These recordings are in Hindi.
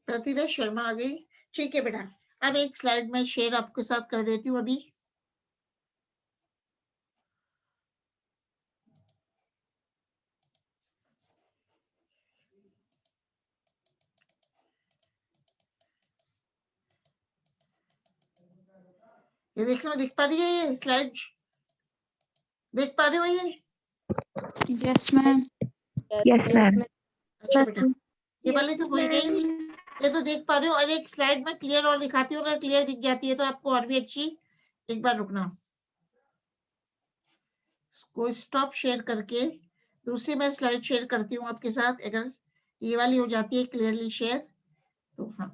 प्रतिभा शर्मा आ गई। ठीक है बेटा, अब एक स्लाइड में शेयर आपके साथ कर देती हूँ अभी। ये देखना, दिख पा रही है ये स्लाइड? देख पा रहे हो ये? Yes ma'am. Yes ma'am. अच्छा बेटा, ये वाली तो हो ही गई, ये तो देख पा रहे हो। और एक स्लाइड में क्लियर और दिखाती हूँ, अगर क्लियर दिख जाती है तो आपको और भी अच्छी। एक बार रुकना, इसको स्टॉप शेयर करके दूसरी मैं स्लाइड शेयर करती हूँ आपके साथ। अगर ये वाली हो जाती है क्लियरली शेयर तो हाँ।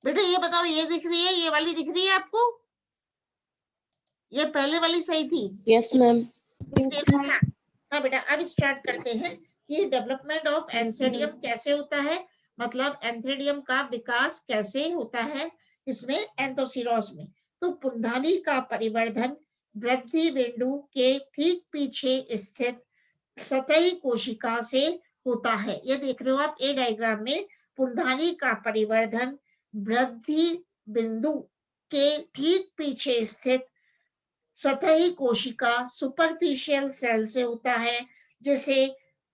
बेटा ये बताओ, ये दिख रही है, ये वाली दिख रही है आपको? ये पहले वाली सही थी? Yes ma'am. हाँ बेटा, अब स्टार्ट करते हैं कि डेवलपमेंट ऑफ एंथ्रेडियम कैसे होता है, मतलब एंथ्रेडियम का विकास कैसे होता है इसमें एंथोसिरोस में। तो पुंधानी का परिवर्धन वृद्धि बिंदु के ठीक पीछे स्थित सतही कोशिका से होता है। ये देख रहे हो आप ए डायग्राम में, पुंधानी का परिवर्धन वृद्धि बिंदु के ठीक पीछे स्थित सतही कोशिका सुपरफिशियल सेल से होता है, जिसे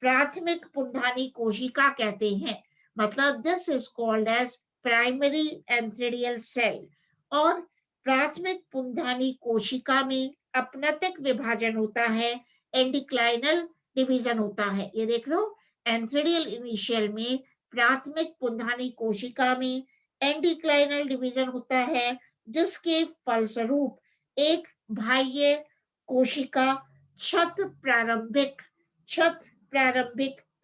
प्राथमिक पुंधानी कोशिका कहते हैं। मतलब this is called as primary antheridial cell. और प्राथमिक पुंधानी कोशिका में अपनतिक विभाजन होता है, एंडिक्लाइनल डिवीजन होता है। ये देख लो, एंथ्रेडियल इनिशियल में प्राथमिक पुंधानी कोशिका में एंडिक्लाइनल डिवीजन होता है, जिसके फलस्वरूप एक बाह्य कोशिका छत प्रारंभिक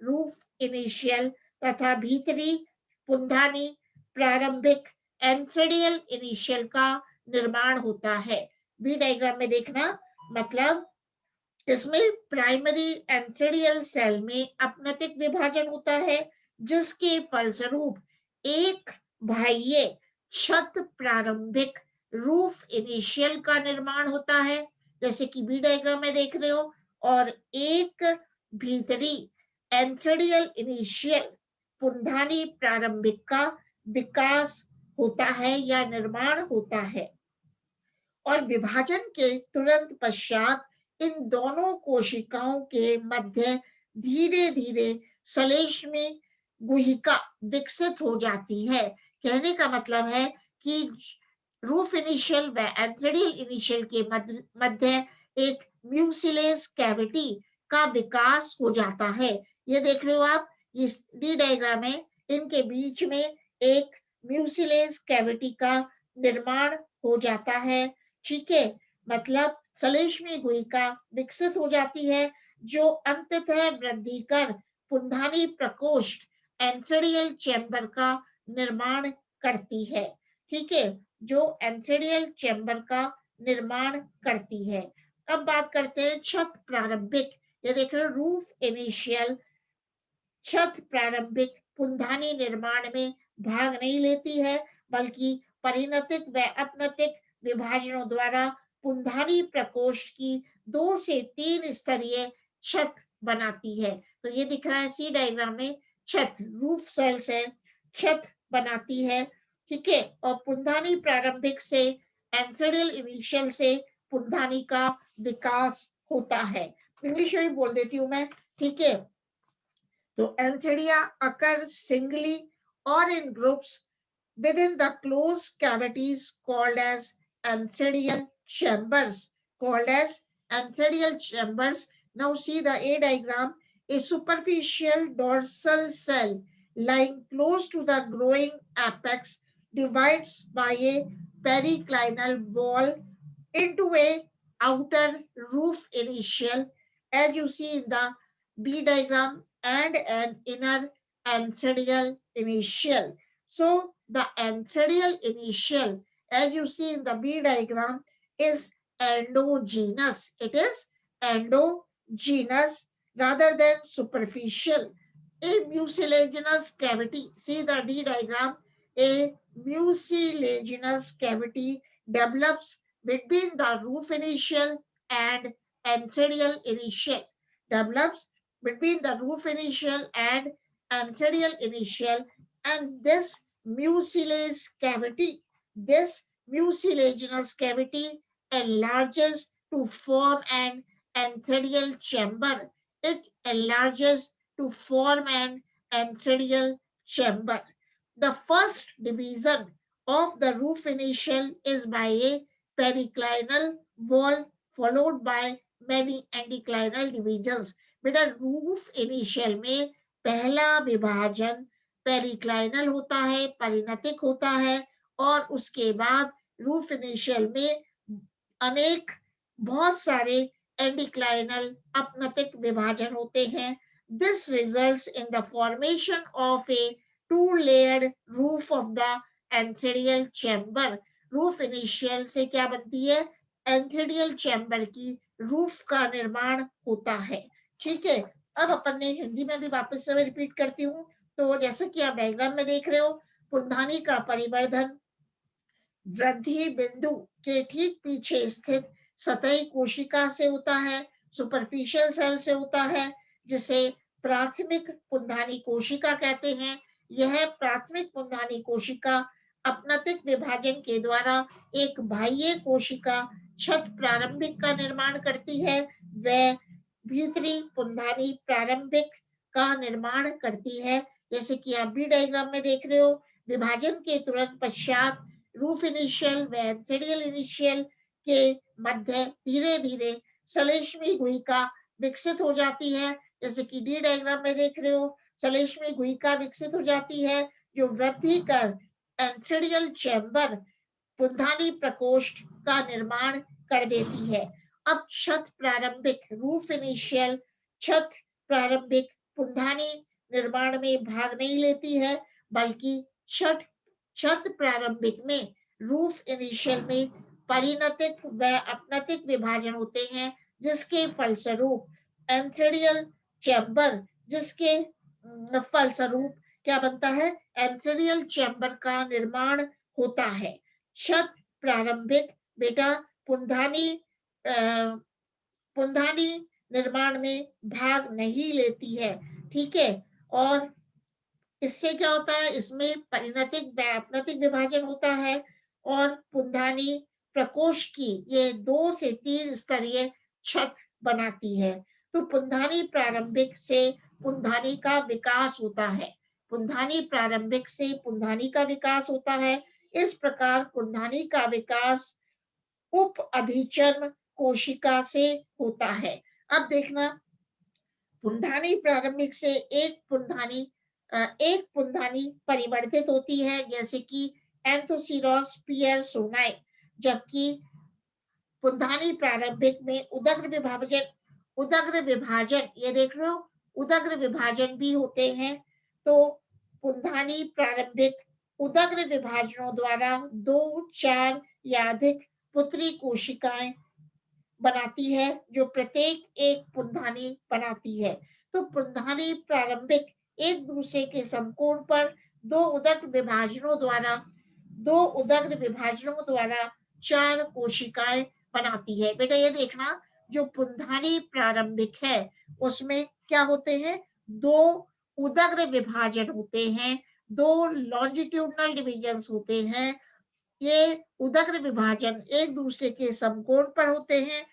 रूप इनिशियल तथा भीतरी पुंधानी प्रारंभिक एंथ्रेडियल इनिशियल का निर्माण होता है। बी डायग्राम में देखना, मतलब इसमें प्राइमरी एंथ्रेडियल सेल में अपनतिक विभाजन होता है, जिसके फलस्वरूप एक बाह्य छत प्रारंभिक रूफ इनिशियल का निर्माण होता है, जैसे कि बी डायग्राम में देख रहे हो। और एक भीतरी एंथ्रेडियल इनिशियल पुंधानी प्रारंभिक का विकास होता है या निर्माण होता है। और विभाजन के तुरंत पश्चात इन दोनों कोशिकाओं के मध्य धीरे धीरे श्लेष्मी गुहिका विकसित हो जाती है। कहने का मतलब है कि रूफ इनिशियल व एंथ्रेडियल इनिशियल के मध्य एक म्यूसिलेज कैविटी का विकास हो जाता है। ये देख रहे हो आप, इस डी डायग्राम में इनके बीच में एक म्यूसिलेज कैविटी का निर्माण हो जाता है। ठीक है, मतलब श्लेष्मी गुहिका विकसित हो जाती है, जो अंततः वृद्धि कर पुंधानी प्रकोष्ठ एंथ्रेडियल चैम्बर का निर्माण करती है। ठीक है, जो एंथ्रेडियल चैम्बर का निर्माण करती है। अब बात करते हैं छत प्रारंभिक। ये देख रहे हो, रूफ इनिशियल छत प्रारंभिक पुंधानी निर्माण में भाग नहीं लेती है, बल्कि परिणतिक व अपनतिक विभाजनों द्वारा पुंधानी प्रकोष्ठ की 2 से 3 स्तरीय छत बनाती है। तो ये दिख रहा है सी डायग्राम में, छत रूफ सेल से छत बनाती है। ठीक है, और पुंधानी प्रारंभिक से एंथ्रेडियल इनिशियल से पुंधानी का विकास होता है। इंग्लिश में बोल देती हूँ मैं। ठीक है, तो एंथ्रेडिया occur singly or in groups within the closed cavities called as antheridial chambers. Now see the A diagram. A superficial dorsal cell lying close to the growing apex divides by a periclinal wall into a outer roof initial, as you see in the B diagram, and an inner antheridial initial. So the antheridial initial, as you see in the B diagram, is endogenous. It is endogenous rather than superficial. A mucilaginous cavity, see the D diagram, a mucilaginous cavity develops between the roof initial and antheridial initial, develops between the roof initial and antheridial initial, and this mucilaginous cavity enlarges to form an antheridial chamber. It enlarges to form an antheridial chamber. The first division of the roof initial is by a periclinal wall followed by many anticlinal divisions. बेटा रूफ इनिशियल में पहला विभाजन पेरिक्लाइनल होता है, परिणतिक होता है, और उसके बाद रूफ इनिशियल में अनेक बहुत सारे एंटीक्लाइनल अपनतिक विभाजन होते हैं. This results in the formation of a two-layered roof of the antheridial chamber. Roof initial से क्या बनती है? एंथेरियल चैम्बर की रूफ का निर्माण होता है. ठीक है, अब अपन ने हिंदी में भी वापस से रिपीट करती हूँ. तो जैसे कि आप डायग्राम में देख रहे हो, पुंधानी का परिवर्धन वृद्धि बिंदु के ठीक पीछे स्थित सतही कोशिका से होता है, सुपरफिशियल सेल से होता है, जिसे प्राथमिक पुंधानी कोशिका कहते हैं. यह प्राथमिक पुंधानी कोशिका अपनतिक विभाजन के द्वारा एक बाह्य कोशिका छत प्रारंभिक का निर्माण करती है. वह भीतरी पुंधानी प्रारंभिक का निर्माण करती है. जैसे कि आप बी डायग्राम में देख रहे हो, विभाजन के तुरंत पश्चात रूफ इनिशियल व एंथेरिडियल इनिशियल के मध्य धीरे धीरे सलेशमी गुहिका विकसित हो जाती है. जैसे कि डी डायग्राम में देख रहे हो, सलेशमी गुहिका विकसित हो जाती है, जो वृद्धि कर एंथेरिडियल चैम्बर पुंधानी प्रकोष्ठ का निर्माण कर देती है. अब छत प्रारंभिक रूफ इनिशियल छत प्रारंभिक पुंधानी निर्माण में भाग नहीं लेती है, बल्कि छत प्रारंभिक में रूफ इनिशियल में परिणतिक व अपनतिक विभाजन होते हैं, जिसके फलस्वरूप एंथेरिडियल चैम्बर, जिसके फलस्वरूप क्या बनता है? एंथेरिडियल चैम्बर का निर्माण होता है. छत प्रारंभिक बेटा पुंधानी निर्माण में भाग नहीं लेती है. ठीक है, और इससे क्या होता है? इसमें परिणतिक व अपनतिक विभाजन होता है और पुंधानी प्रकोष्ठ की ये 2 से 3 स्तरीय छत बनाती है. तो पुंधानी प्रारंभिक से पुंधानी का विकास होता है. पुंधानी प्रारंभिक से पुंधानी का विकास होता है. इस प्रकार पुंधानी का विकास उप अधिचर्म कोशिका से होता है. अब देखना, पुंधानी प्रारंभिक से एक पुंधानी परिवर्तित होती है, जैसे कि एंथोसीरोस पियर्सोनाई, जबकि पुंधानी प्रारंभिक में उदग्र विभाजन ये देख रहे हो, उदग्र विभाजन भी होते हैं. तो पुंधानी प्रारंभिक उदग्र विभाजनों द्वारा 2, 4 या अधिक पुत्री कोशिकाएं बनाती है, जो प्रत्येक एक पुंधानी बनाती है. तो पुंधानी प्रारंभिक एक दूसरे के समकोण पर 2 उदग्र विभाजनों द्वारा 4 कोशिकाएं बनाती है. बेटा ये देखना, जो पुंधानी प्रारंभिक है उसमें क्या होते हैं? 2 उदग्र विभाजन होते हैं, 2 लॉन्जिट्यूडनल डिविजन्स होते हैं. ये उदग्र विभाजन एक दूसरे के समकोण पर होते हैं.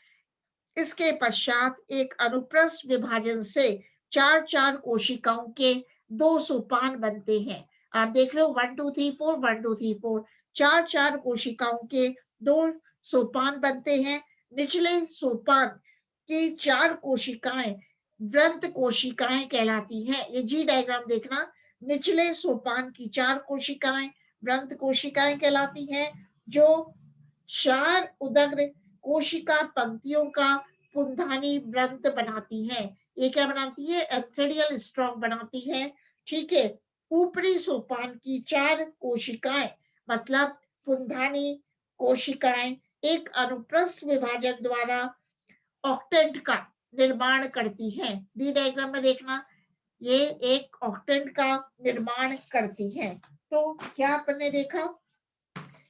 इसके पश्चात एक अनुप्रस्थ विभाजन से 4 कोशिकाओं के 2 सोपान बनते हैं. आप देख रहे हो 1 2 3 4 1 2 3 4 4 कोशिकाओं के 2 सोपान बनते हैं. निचले सोपान की 4 कोशिकाएं वृंत कोशिकाएं कहलाती हैं. ये जी डायग्राम देखना, निचले सोपान की 4 कोशिकाएं वृंत कोशिकाएं कहलाती हैं, जो 4 उदग्र कोशिका पंक्तियों का पुंधानी व्रंत बनाती हैं। ये क्या बनाती है? एंथ्रेडियल स्टॉक बनाती है। ठीक है, ऊपरी सोपान की 4 कोशिकाएं मतलब पुंधानी कोशिकाएं एक अनुप्रस्थ विभाजन द्वारा ऑक्टेंट का निर्माण करती हैं। डी डायग्राम में देखना, ये एक ऑक्टेंट का निर्माण करती हैं। तो क्या आपने देखा,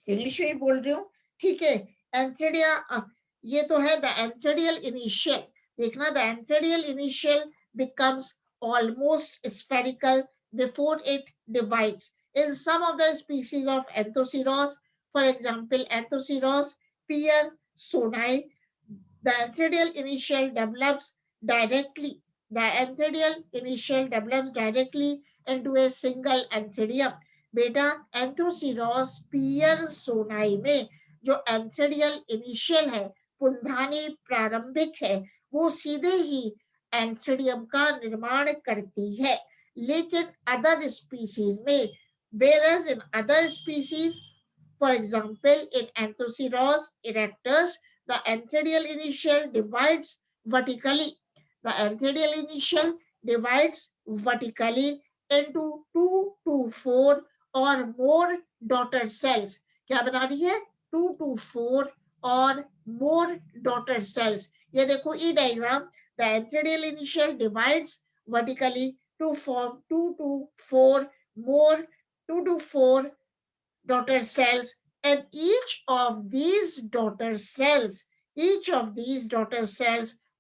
इंग्लिश में बोल रही हूँ, ठीक है। एंथ्रेडिया, ये तो है द एंथ्रेडियल इनिशियल। देखना, the antheridial initial becomes almost spherical before it divides. In some of the species of Anthoceros, for example, Anthoceros pearsoni, the antheridial initial develops directly. The antheridial initial develops directly into a single antheridium. बेटा एंथोसिरोस पियर्सोनाई में जो एंथ्रेडियल इनिशियल है, पुंधानी प्रारंभिक है, वो सीधे ही एंथ्रेडियम का निर्माण करती है। लेकिन अदर स्पीसीज में, whereas in other species, for example in Anthoceros erectus, the antheridial initial divides vertically. The antheridial initial divides vertically into 2 to 4 or more daughter cells. क्या बना रही है? 2 to 4 or more daughter cells. ये देखो ई diagram, the antheridial initial divides vertically to form 2 to 4 more 2 to 4 daughter cells, and each of these daughter cells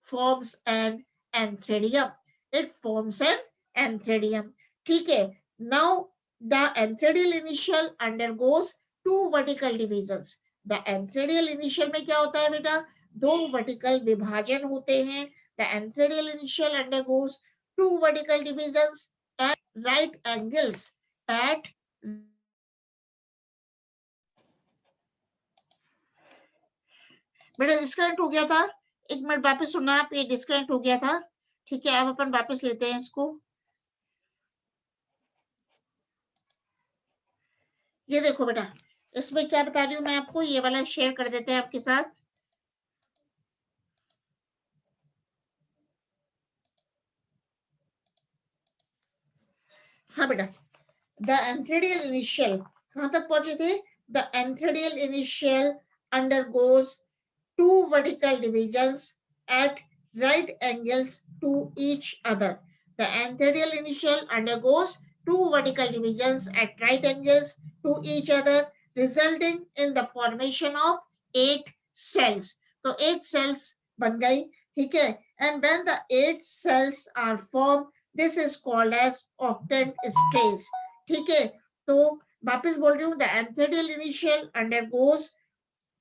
forms an antheridium. It forms an antheridium. ठीक है, now the antheridial initial undergoes 2 vertical divisions. The antheridial initial में क्या होता है बेटा? 2 vertical विभाजन होते हैं. The antheridial initial undergoes 2 vertical divisions at right angles. बेटा डिस्कनेक्ट हो गया था, 1 मिनट वापस सुनना आप, ये डिस्कनेक्ट हो गया था। ठीक है, अब अपन वापस लेते हैं इसको। ये देखो बेटा, इसमें क्या बता रही हूँ मैं आपको, ये वाला शेयर कर देते हैं आपके साथ। हाँ बेटा, द एंथ्रेडियल इनिशियल कहां तक पहुंचे थे? The antheridial initial undergoes 2 vertical divisions at right angles to each other. The antheridial initial undergoes 2 vertical divisions at right angles to each other, resulting in the formation of 8 cells. तो 8 cells बन गई, ठीक है। And when the 8 cells are formed, this is called as octant stage. ठीक है, तो वापस बोल रही हूँ, the antheridial initial undergoes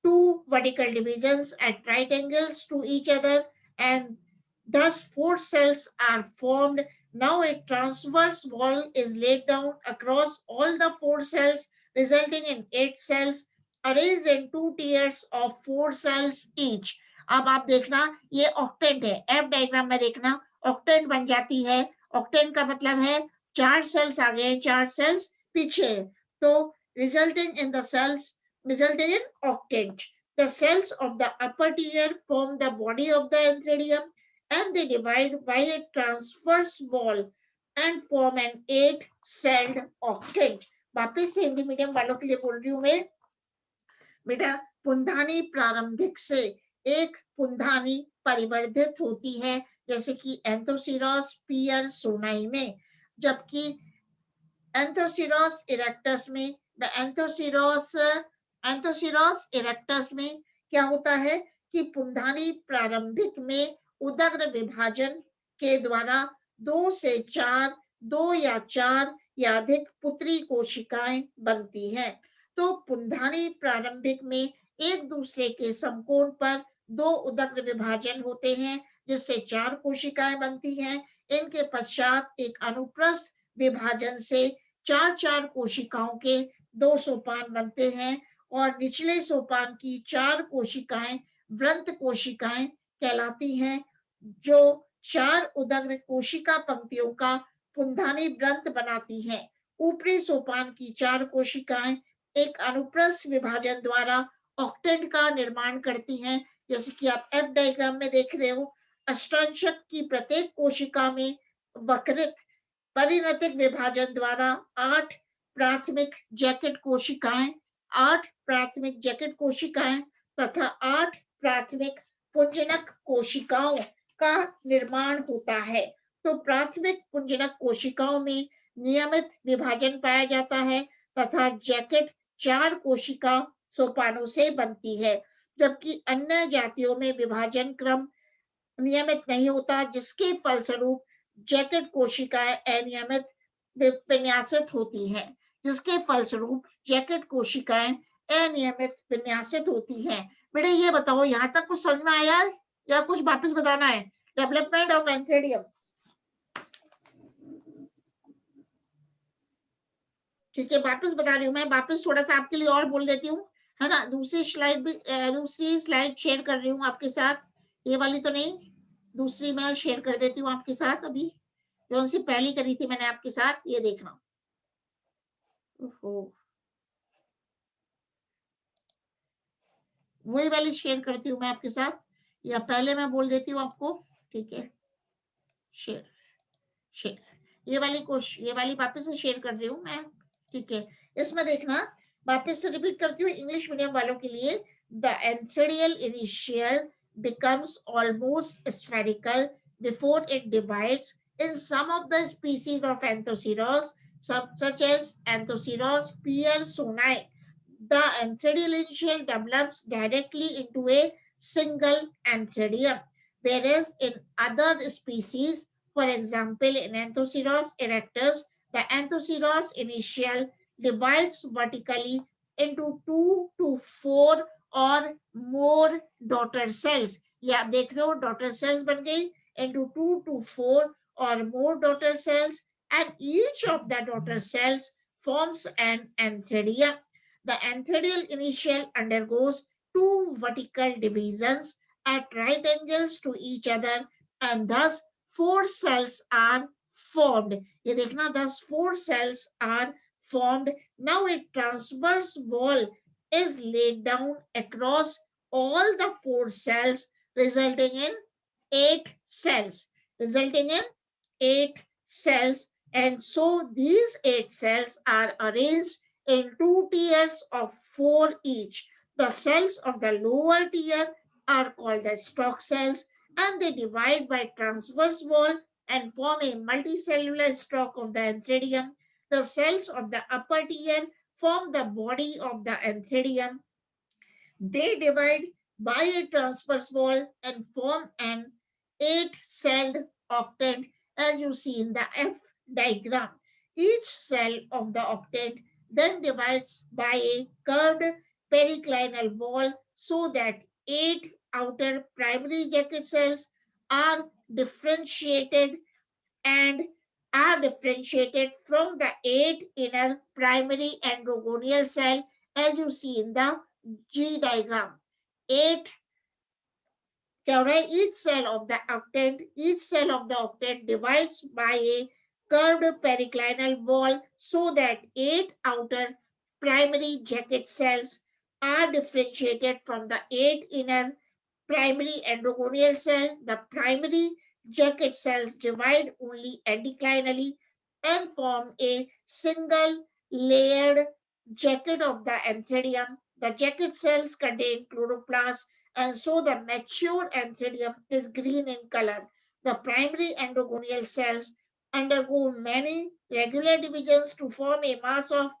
2 vertical divisions at right angles to each other, and thus 4 cells are formed. Now a transverse wall is laid down across all the 4 cells, resulting in 8 cells arranged in 2 tiers of 4 cells each. अब आप देखना, ये ऑक्टेंट है। एफ डायग्राम में देखना, ऑक्टेंट बन जाती है। ऑक्टेंट का मतलब है 4 सेल्स आगे, 4 सेल्स पीछे, तो resulting in octant. The cells of the upper tier form the body of the antheridium, and they divide by a transverse wall and form an 8-celled octant. वापिस से हिंदी मीडियम वालों के लिए बोल रही हूँ मैं बेटा, पुंधानी प्रारंभिक से एक पुंधानी परिवर्धित होती है, जैसे कि एंथोसिरोस पियर्सोनाई में, जबकि एंथोसिरोस इरेक्टस में, एंथोसिरोस इरेक्टस में क्या होता है कि पुंधानी प्रारंभिक में उदग्र विभाजन के द्वारा 2 से 4, 2 या 4 या अधिक पुत्री कोशिकाएं बनती हैं। तो पुंधानी प्रारंभिक में एक दूसरे के समकोण पर 2 उदग्र विभाजन होते हैं, जिससे 4 कोशिकाएं बनती हैं। इनके पश्चात एक अनुप्रस्थ विभाजन से 4 कोशिकाओं के 2 सोपान बनते हैं, और निचले सोपान की 4 कोशिकाएं व्रंत कोशिकाएं कहलाती हैं, जो 4 उदग्र कोशिका पंक्तियों का पुंधानी व्रंत बनाती हैं। ऊपरी सोपान की 4 कोशिकाएं एक अनुप्रस्थ विभाजन द्वारा ऑक्टेंट का निर्माण करती हैं, जैसे कि आप एफ डायग्राम में देख रहे हो, अष्टांशक की प्रत्येक कोशिका में वक्रित परिणतिक विभाजन द्वारा 8 प्राथमिक जैकेट कोशिकाएं, 8 प्राथमिक जैकेट कोशिकाएं तथा 8 प्राथमिक पुंजनक कोशिकाओं का निर्माण होता है। तो प्राथमिक पुंजनक कोशिकाओं में नियमित विभाजन पाया जाता है तथा जैकेट 4 कोशिका सोपानों से बनती है, जबकि अन्य जातियों में विभाजन क्रम नियमित नहीं होता, जिसके फलस्वरूप जैकेट कोशिकाएं अनियमित विन्यासित होती हैं। जिसके फलस्वरूप जैकेट कोशिकाएं अनियमित विन्यासित होती हैं। बेटे ये बताओ, यहाँ तक कुछ समझ में आया है या कुछ वापस बताना है? डेवलपमेंट ऑफ एंथ्रेडियम, ठीक है, वापस बता रही हूँ मैं, वापस थोड़ा सा आपके लिए और बोल देती हूँ, है ना। दूसरी स्लाइड भी, दूसरी स्लाइड शेयर कर रही हूँ आपके साथ, ये वाली तो नहीं, दूसरी मैं शेयर कर देती हूँ आपके साथ। अभी जो सी पहली करी थी मैंने आपके साथ, ये देखना। वही वाली शेयर करती हूँ मैं आपके साथ, या पहले मैं बोल देती हूँ आपको, ठीक है। शेयर शेयर ये वाली वापस से शेयर कर रही हूँ मैं, ठीक है। इसमें देखना, वापस से रिपीट करती हूँ इंग्लिश मीडियम वालों के लिए। The antheridial initial becomes almost spherical before it divides. In some of the species of Anthoceros, such as Anthoceros pearsoni, the antheridial initial develops directly into a single antheridium, whereas in other species, for example, in Anthoceros erectus, the Anthoceros initial divides vertically into 2 to 4 और more daughter cells। ये आप देख रहे हो, daughter cells बन गई into 2 to 4 or more daughter cells, and each of the daughter cells forms an antheridium. The antheridial initial undergoes 2 vertical divisions at right angles to each other, and thus 4 cells are formed। ये देखना, thus 4 cells are formed। Now a transverse wall is laid down across all the 4 cells, resulting in 8 cells, and so these 8 cells are arranged in 2 tiers of 4 each. The cells of the lower tier are called the stalk cells, and they divide by transverse wall and form a multicellular stalk of the antheridium. The cells of the upper tier form the body of the antheridium. They divide by a transverse wall and form an 8-celled octet, as you see in the F diagram. Each cell of the octet then divides by a curved periclinal wall, so that 8 outer primary jacket cells are differentiated from the 8 inner primary androgonial cell, as you see in the G diagram. 8 each cell of the octet divides by a curved periclinal wall, so that 8 outer primary jacket cells are differentiated from the 8 inner primary androgonial cell. The primary jacket cells divide only endocrinally and form a single layered jacket of the antheridium. The jacket cells contain chloroplast, and so the mature antheridium is green in color. The primary androgonial cells undergo many regular divisions to form a mass of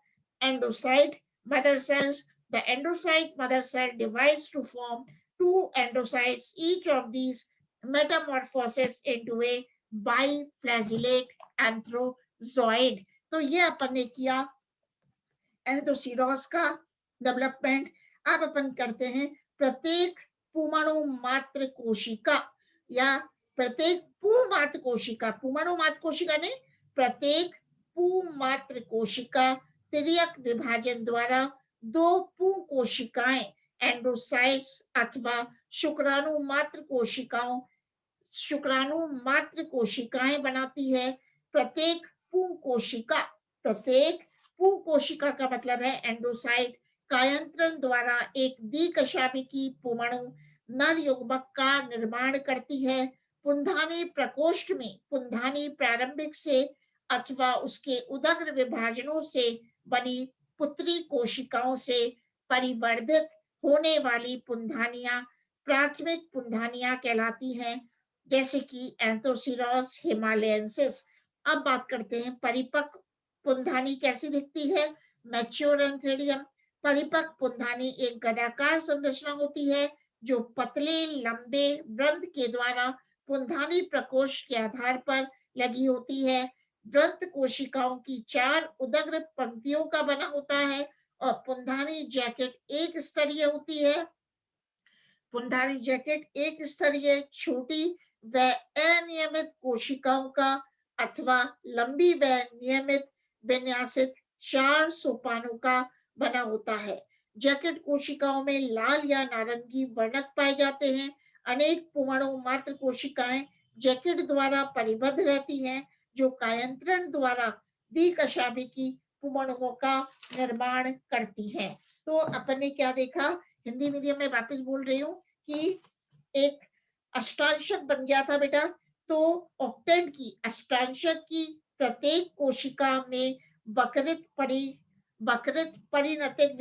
endocyte mother cells. The endocyte mother cell divides to form 2 endocytes. Each of these metamorphoses into a biflagellate anthrozoid। तो ये अपन ने किया एंथोसीरोस का डेवलपमेंट। अब अपन करते हैं प्रत्येक पुमणु मात्र कोशिका या प्रत्येक पुमात्र कोशिका, पुमणु मात्र कोशिका नहीं, प्रत्येक पुमात्र कोशिका तिर्यक विभाजन द्वारा 2 पु कोशिकाएं एंडोसाइट्स अथवा शुक्राणु मात्र कोशिकाएं बनाती है। प्रत्येक पु कोशिका का मतलब है एंडोसाइट, कायांतरण द्वारा एक द्विकशाभिकी पुमणु नर युग्मक का निर्माण करती है। पुंधानी प्रकोष्ठ में पुंधानी प्रारंभिक से अथवा उसके उदग्र विभाजनों से बनी पुत्री कोशिकाओं से परिवर्धित होने वाली पुंधानियां प्राथमिक पुंधानियां कहलाती हैं, जैसे कि एंथोसिरोस हिमालयंसिस। अब बात करते हैं परिपक्व पुंधानी कैसी दिखती है। मैच्योर एंथ्रेडियम। परिपक्व पुंधानी एक गदाकार संरचना होती है जो पतले लंबे वृंत के द्वारा पुंधानी प्रकोष्ठ के आधार पर लगी होती है। वृंत कोशिकाओं की 4 उदग्र पंक्तियों का बना होता है और पुंधानी जैकेट एक स्तरीय होती है। पुंधानी जैकेट एक स्तरीय छोटी व अनियमित कोशिकाओं का अथवा लंबी व नियमित विन्यासित 4 सोपानों का बना होता है। जैकेट कोशिकाओं में लाल या नारंगी वर्णक पाए जाते हैं। अनेक पुमणु मात्र कोशिकाएं जैकेट द्वारा परिबद्ध रहती हैं, जो कायंत्रण द्वारा द्विकशाभिकी पुमणुओं का निर्माण करती हैं। तो अपन ने क्या देखा, हिंदी मीडियम में वापस बोल रही हूँ कि एक अष्टांशक बन गया था बेटा। तो ऑक्टेट की अष्टांशक की प्रत्येक कोशिका में वक्रित परिणतिक